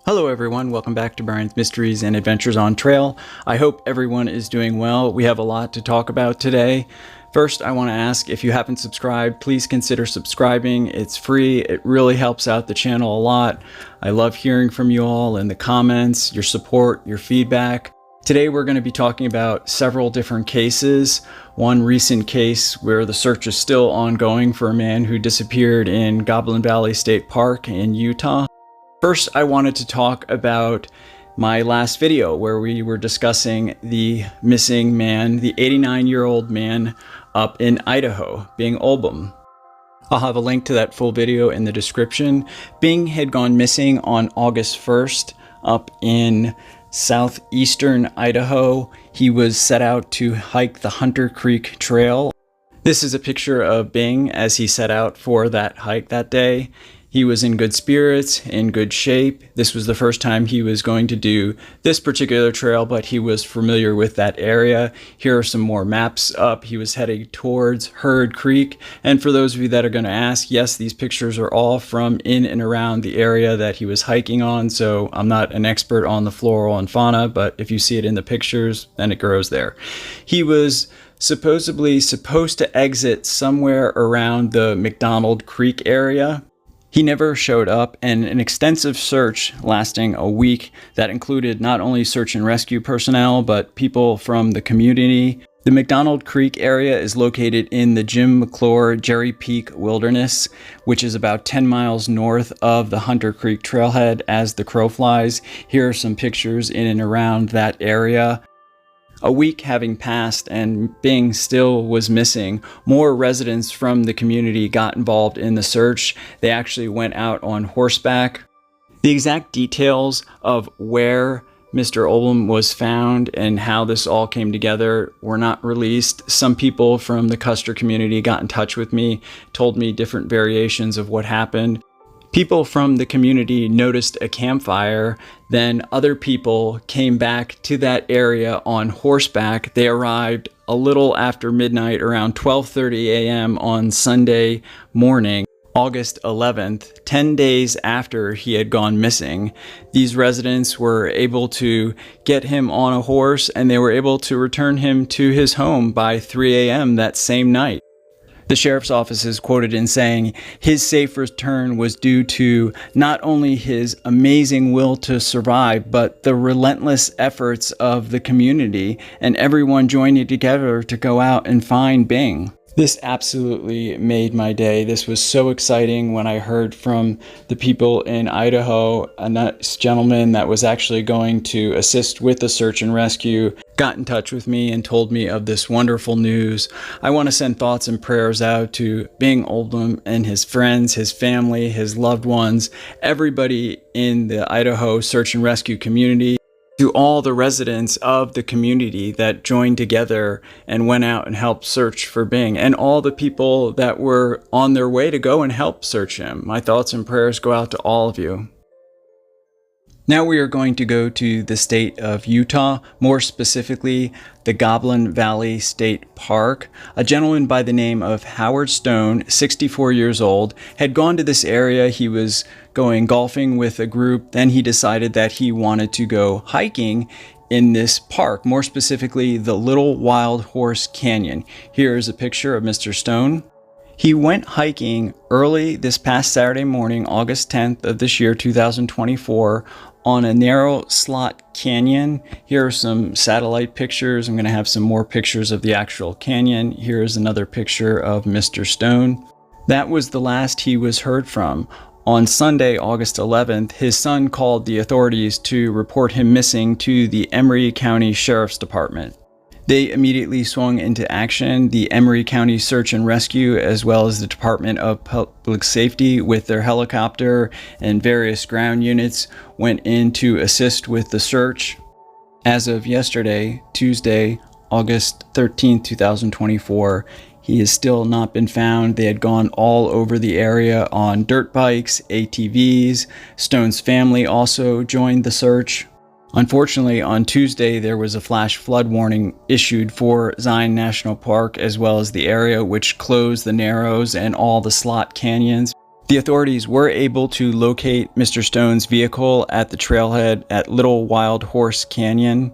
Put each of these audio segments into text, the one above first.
Hello everyone, welcome back to Brian's Mysteries and Adventures on Trail. I hope everyone is doing well. We have a lot to talk about today. First, I want to ask, if you haven't subscribed, please consider subscribing. It's free. It really helps out the channel a lot. I love hearing from you all in the comments, your support, your feedback. Today we're going to be talking about several different cases. One recent case where the search is still ongoing for a man who disappeared in Goblin Valley State Park in Utah. First, I wanted to talk about my last video where we were discussing the missing man, the 89-year-old man up in Idaho, Bing Olbum. I'll have a link to that full video in the description. Bing had gone missing on August 1st up in southeastern Idaho. He was set out to hike the Hunter Creek Trail. This is a picture of Bing as he set out for that hike that day. He was in good spirits, in good shape. This was the first time he was going to do this particular trail, but he was familiar with that area. Here are some more maps up. He was heading towards Herd Creek. And for those of you that are going to ask, yes, these pictures are all from in and around the area that he was hiking on. So I'm not an expert on the flora and fauna, but if you see it in the pictures, then it grows there. He was supposedly supposed to exit somewhere around the McDonald Creek area. He never showed up, and an extensive search lasting a week that included not only search and rescue personnel, but people from the community. The McDonald Creek area is located in the Jim McClure Jerry Peak Wilderness, which is about 10 miles north of the Hunter Creek Trailhead as the crow flies. Here are some pictures in and around that area. A week having passed and Bing still was missing, more residents from the community got involved in the search. They actually went out on horseback. The exact details of where Mr. Olbum was found and how this all came together were not released. Some people from the Custer community got in touch with me, told me different variations of what happened. People from the community noticed a campfire, then other people came back to that area on horseback. They arrived a little after midnight, around 12:30 a.m. on Sunday morning, August 11th, 10 days after he had gone missing. These residents were able to get him on a horse and they were able to return him to his home by 3 a.m. that same night. The sheriff's office is quoted in saying his safe return was due to not only his amazing will to survive, but the relentless efforts of the community and everyone joining together to go out and find Bing. This absolutely made my day. This was so exciting when I heard from the people in Idaho. A nice gentleman that was actually going to assist with the search and rescue got in touch with me and told me of this wonderful news. I want to send thoughts and prayers out to Bing Olbum and his friends, his family, his loved ones, everybody in the Idaho search and rescue community, to all the residents of the community that joined together and went out and helped search for Bing, and all the people that were on their way to go and help search him. My thoughts and prayers go out to all of you. Now we are going to go to the state of Utah, more specifically the Goblin Valley State Park. A gentleman by the name of Howard Stone, 64 years old, had gone to this area. He was going golfing with a group. Then he decided that he wanted to go hiking in this park, more specifically the Little Wild Horse Canyon. Here is a picture of Mr. Stone. He went hiking early this past Saturday morning, August 10th of this year, 2024, on a narrow slot canyon. Here are some satellite pictures. I'm going to have some more pictures of the actual canyon. Here's another picture of Mr. Stone. That was the last he was heard from. On Sunday, August 11th, his son called the authorities to report him missing to the Emery County Sheriff's Department. They immediately swung into action. The Emery County Search and Rescue, as well as the Department of Public Safety with their helicopter and various ground units, went in to assist with the search. As of yesterday, Tuesday, August 13th, 2024, he has still not been found. They had gone all over the area on dirt bikes, ATVs. Stone's family also joined the search. Unfortunately, on Tuesday, there was a flash flood warning issued for Zion National Park as well as the area, which closed the Narrows and all the slot canyons. The authorities were able to locate Mr. Stone's vehicle at the trailhead at Little Wild Horse Canyon.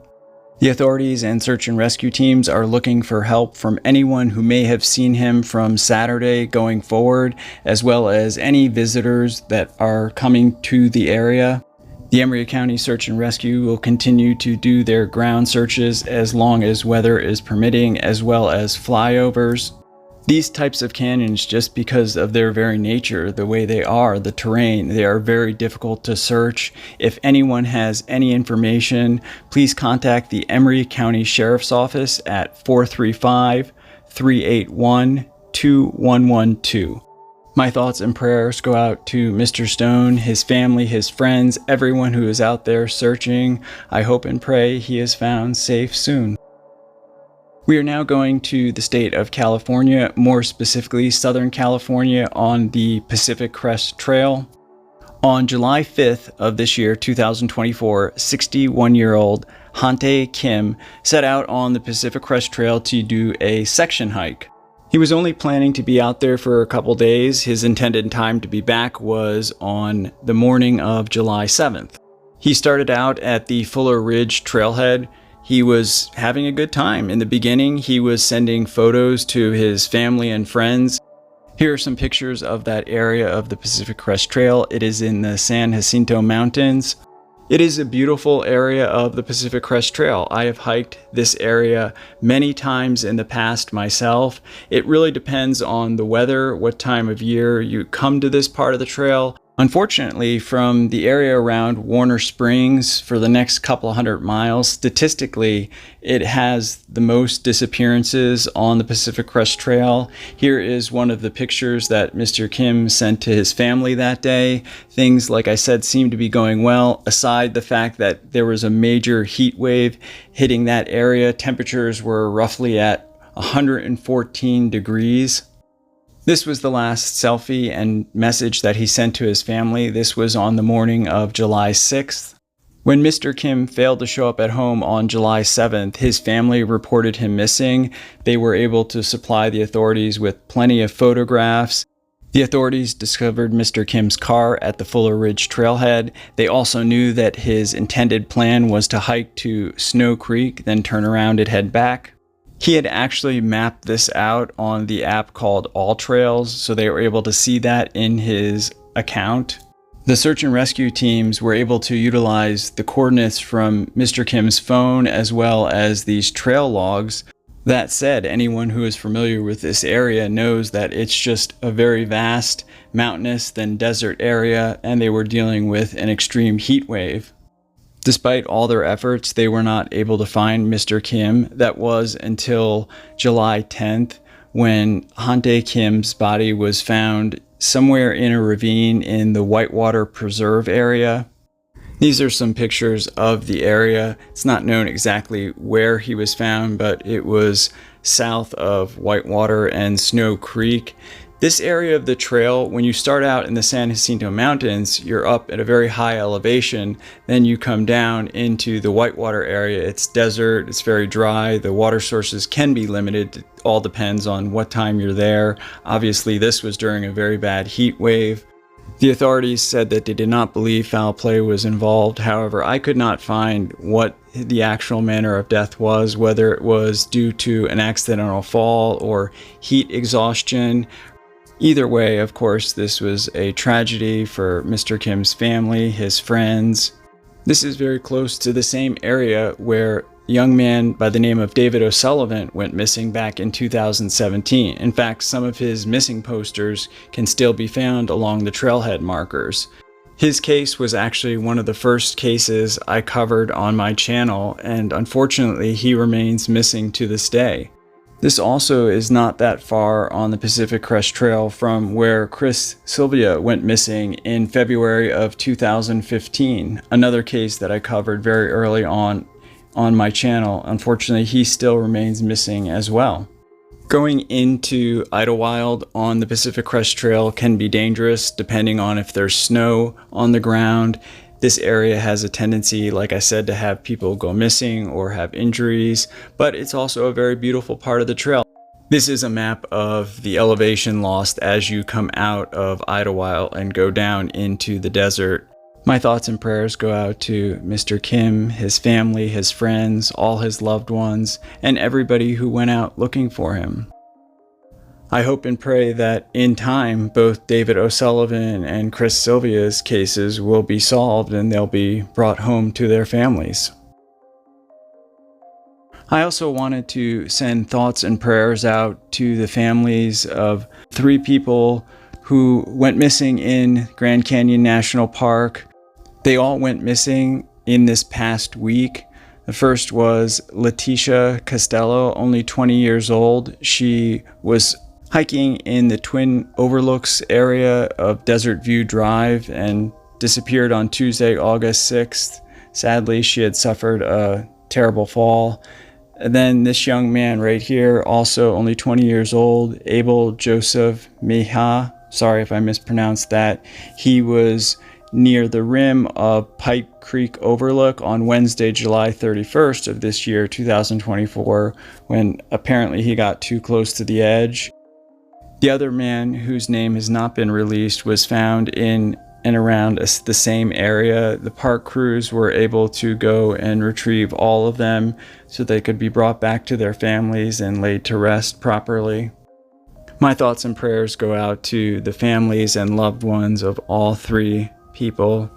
The authorities and search and rescue teams are looking for help from anyone who may have seen him from Saturday going forward, as well as any visitors that are coming to the area. The Emery County Search and Rescue will continue to do their ground searches as long as weather is permitting, as well as flyovers. These types of canyons, just because of their very nature, the way they are, the terrain, they are very difficult to search. If anyone has any information, please contact the Emery County Sheriff's Office at 435-381-2112. My thoughts and prayers go out to Mr. Stone, his family, his friends, everyone who is out there searching. I hope and pray he is found safe soon. We are now going to the state of California, more specifically Southern California, on the Pacific Crest Trail. On July 5th of this year, 2024, 61-year-old Hantae Kim set out on the Pacific Crest Trail to do a section hike. He was only planning to be out there for a couple days. His intended time to be back was on the morning of July 7th. He started out at the Fuller Ridge Trailhead. He was having a good time. In the beginning, he was sending photos to his family and friends. Here are some pictures of that area of the Pacific Crest Trail. It is in the San Jacinto Mountains. It is a beautiful area of the Pacific Crest Trail. I have hiked this area many times in the past myself. It really depends on the weather, what time of year you come to this part of the trail. Unfortunately, from the area around Warner Springs for the next couple 100 miles, statistically, it has the most disappearances on the Pacific Crest Trail. Here is one of the pictures that Mr. Kim sent to his family that day. Things, like I said, seem to be going well, aside the fact that there was a major heat wave hitting that area. Temperatures were roughly at 114 degrees. This was the last selfie and message that he sent to his family. This was on the morning of July 6th. When Mr. Kim failed to show up at home on July 7th, his family reported him missing. They were able to supply the authorities with plenty of photographs. The authorities discovered Mr. Kim's car at the Fuller Ridge Trailhead. They also knew that his intended plan was to hike to Snow Creek, then turn around and head back. He had actually mapped this out on the app called All Trails, so they were able to see that in his account. The search and rescue teams were able to utilize the coordinates from Mr. Kim's phone as well as these trail logs. That said, anyone who is familiar with this area knows that it's just a very vast, mountainous, then desert area, and they were dealing with an extreme heat wave. Despite all their efforts, they were not able to find Mr. Kim. That was until July 10th, when Hantae Kim's body was found somewhere in a ravine in the Whitewater Preserve area. These are some pictures of the area. It's not known exactly where he was found, but it was south of Whitewater and Snow Creek. This area of the trail, when you start out in the San Jacinto Mountains, you're up at a very high elevation. Then you come down into the Whitewater area. It's desert, it's very dry. The water sources can be limited. It all depends on what time you're there. Obviously, this was during a very bad heat wave. The authorities said that they did not believe foul play was involved. However, I could not find what the actual manner of death was, whether it was due to an accidental fall or heat exhaustion. Either way, of course, this was a tragedy for Mr. Kim's family, his friends. This is very close to the same area where a young man by the name of David O'Sullivan went missing back in 2017. In fact, some of his missing posters can still be found along the trailhead markers. His case was actually one of the first cases I covered on my channel, and unfortunately, he remains missing to this day. This also is not that far on the Pacific Crest Trail from where Chris Sylvia went missing in February of 2015. Another case that I covered very early on my channel. Unfortunately, he still remains missing as well. Going into Idyllwild on the Pacific Crest Trail can be dangerous depending on if there's snow on the ground. This area has a tendency, like I said, to have people go missing or have injuries, but it's also a very beautiful part of the trail. This is a map of the elevation lost as you come out of Idaho and go down into the desert. My thoughts and prayers go out to Mr. Kim, his family, his friends, all his loved ones, and everybody who went out looking for him. I hope and pray that in time, both David O'Sullivan and Chris Sylvia's cases will be solved and they'll be brought home to their families. I also wanted to send thoughts and prayers out to the families of 3 people who went missing in Grand Canyon National Park. They all went missing in this past week. The first was Leticia Costello, only 20 years old. She was hiking in the Twin Overlooks area of Desert View Drive and disappeared on Tuesday, August 6th. Sadly, she had suffered a terrible fall. And then this young man right here, also only 20 years old, Abel Joseph Miha. Sorry if I mispronounced that. He was near the rim of Pike Creek Overlook on Wednesday, July 31st of this year, 2024, when apparently he got too close to the edge. The other man, whose name has not been released, was found in and around the same area. The park crews were able to go and retrieve all of them so they could be brought back to their families and laid to rest properly. My thoughts and prayers go out to the families and loved ones of all 3 people.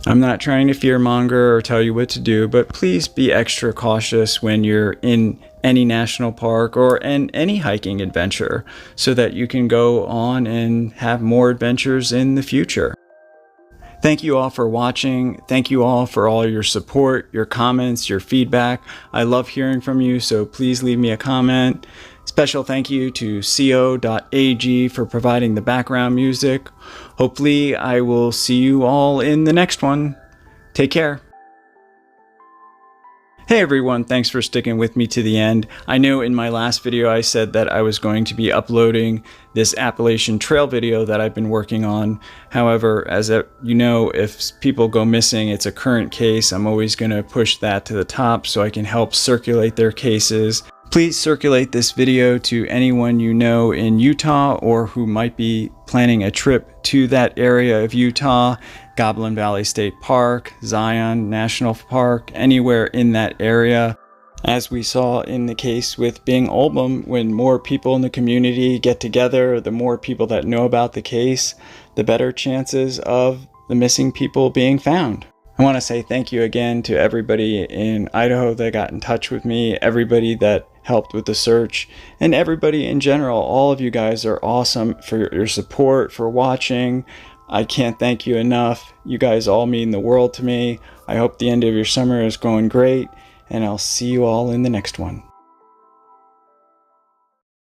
I'm not trying to fearmonger or tell you what to do, but please be extra cautious when you're in any national park or in any hiking adventure so that you can go on and have more adventures in the future. Thank you all for watching. Thank you all for all your support, your comments, your feedback. I love hearing from you, so please leave me a comment. Special thank you to co.ag for providing the background music. Hopefully, I will see you all in the next one. Take care. Hey everyone, thanks for sticking with me to the end. I know in my last video I said that I was going to be uploading this Appalachian Trail video that I've been working on. However, as you know, if people go missing, it's a current case. I'm always going to push that to the top so I can help circulate their cases. Please circulate this video to anyone you know in Utah or who might be planning a trip to that area of Utah. Goblin Valley State Park, Zion National Park, anywhere in that area. As we saw in the case with Bing Olbum, when more people in the community get together, the more people that know about the case, the better chances of the missing people being found. I want to say thank you again to everybody in Idaho that got in touch with me, everybody that helped with the search, and everybody in general. All of you guys are awesome for your support, for watching. I can't thank you enough. You guys all mean the world to me. I hope the end of your summer is going great, and I'll see you all in the next one.